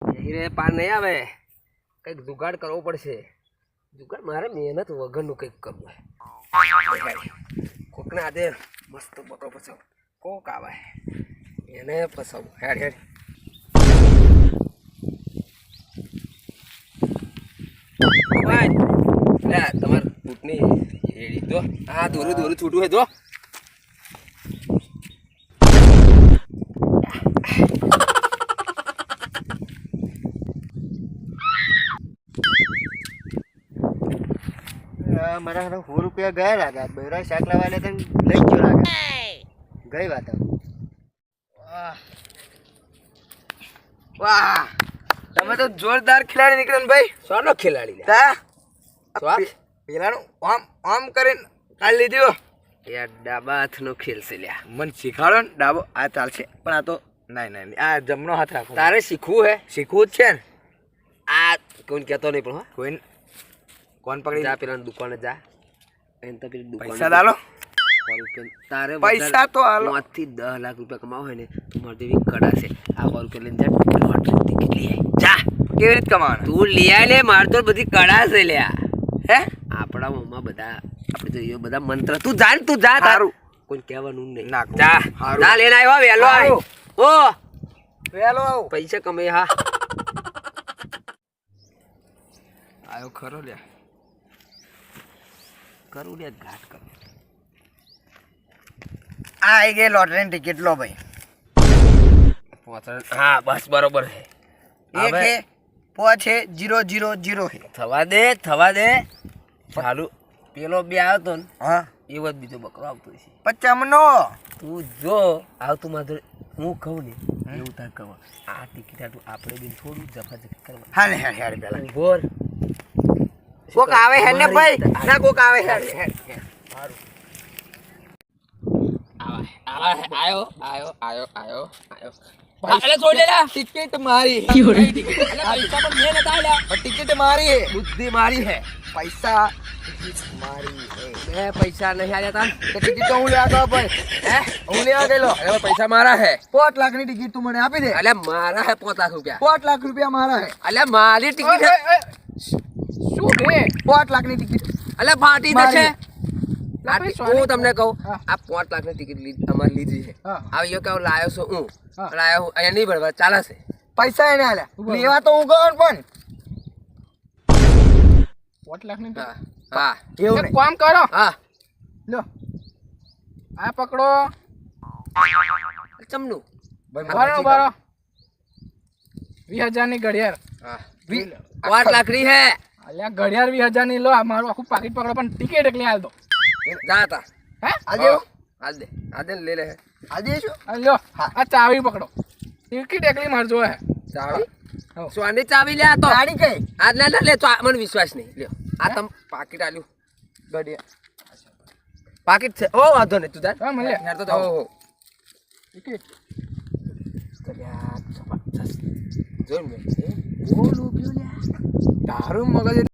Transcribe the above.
હીરે પાર નહીં આવે, કંઈક જુગાડ કરવો પડશે. જુગાડ મારે મહેનત વગરનું કંઈક કરવું છે. કોકને આજે મસ્ત બટો પસાવ, કોક આવે એને પસાવું. હેડ હેડ તમારે બૂટની હેડી જો, આ દોરું દોરું છૂટું હોય જો. મારા 100 રૂપિયા ગયા લાગે. બૈરા શાક લાવવાને તને લઈ ગયો લાગે. ગઈ વાત. વાહ, તમે તો જોરદાર ખેલાડી નીકળ્યો ને ભાઈ. સોનો ખેલાડી પેલાનું આમ આમ કરીને કાઢી લીધો. યાર ડાબા હાથનો ખેલ છે લ્યા. મને શીખાડો ને. ડાબો આ ચાલશે પણ આ તો નહીં આ જમણો હાથ રાખો. તારે શીખવું હે? શીખવું જ છે ને. આ કોઈ કહેતો નહીં પણ કોઈ કોણ પકડી જા, પેલા દુકાને જા. એને તો પેલી દુકાન પૈસા દાલો. તારે પૈસા તો હાલો. 5 થી 10 લાખ રૂપિયા કમાવો હોય ને તો મારી જેવી કડા છે. આ 100 રૂપિયા લઈને જા, લોટરી ટિકિટ લઈ આય. જા. કેવી રીતે કમાવાનું? તું લઈ આય લે, માર તો બધી કડા છે લ્યા. હે આપણા મોમાં બધા આપણે જોઈએ બધા મંત્ર. તું જા ને, તું જા. તારું કોઈ કહેવાનું નહીં. જા જા, લઈને આવ્યો વેલો આવ્યો. ઓ વેલો આવ. પૈસા કમાઈ. હા આયો ખરો લ્યા. કરું લે ઘાટ કરું. આવી ગઈ લોટરીની ટિકિટ. લો ભાઈ. હા બસ બરોબર છે. એક છે 5000 છે. થવા દે થવા દે. ચાલુ પેલો બે આવ્યો તો ને, હા એવો જ બીજો બકરો આવતો છે. 55. તું જો આવતું માત્ર હું કહું ને એવું તાર કહું. આ ટિકિટ આટલું આપણે બી થોડું જફાજફી કરવા. હાલે હેડ પેલા. બોર કોક આવે હેડ ને ભાઈ. ના કોક આવે હેડ. આયો આયો આયો આયો આયો. અરે છોડ દેલા. ટિકિટ મારી. પૈસા પણ મેં નતા આલ્યા. ટિકિટ મારી હે. બુદ્ધિ મારી હે. પૈસા મારી હે. મેં પૈસા નહીં આલ્યા તા. તો ટિકિટ તો હું લેવા ગયો ભાઈ. હે હું લેવા ગયેલો. અરે પૈસા મારા હે. 5 લાખની ટિકિટ તું મને આપી દે. અલ્યા મારા હે 5 લાખ રૂપિયા. 5 લાખ રૂપિયા મારા હે. અલ્યા મારી ટિકિટ હે. શું હે? 5 લાખની ટિકિટ. અલ્યા ફાટી જશે. મારી. હું તમને કહું, હા. આ 5 લાખની ટિકિટ અમારે લીધી છે. હા. આવ્યો કે લાયો છું હું. હા. લાયો હું અહીંયા નહીં ભરવા ચાલે છે. પૈસા એને આલ્યા. લેવા તો હું ગયો ને પણ 5 લાખની હા હા એવું એક કામ કરો. હા. લો આ પકડો. ચમનું. બારો બારો 20,000 ની ઘડિયાળ. હા 5 લાખની હે. અલ્યા ઘડિયાળ 20,000 ની લો. આ મારું આખું પાકીટ પકડો પણ ટિકિટ એકલી હાલ દો. જા તા. હે આજે હાલ દે. હાલ દે લે લે. આજે શું? આ લ્યો આ ચાવી પકડો. ટિકિટ એકલી માર જો હે. ચાવી. હો. સોની ચાવી લે આ તો. ગાડી કઈ? આ લે લે લે તો મને વિશ્વાસ નહીં. લ્યો આ તમ પાકીટ આલ્યું. ઘડિયાળ પાકીટ છે. ઓ વાંધો નહીં તું જા. હા મળે. યાર તો જાઓ. ટિકિટ જોઈ મે. બોલું ગયો લ્યા. તારું મગજ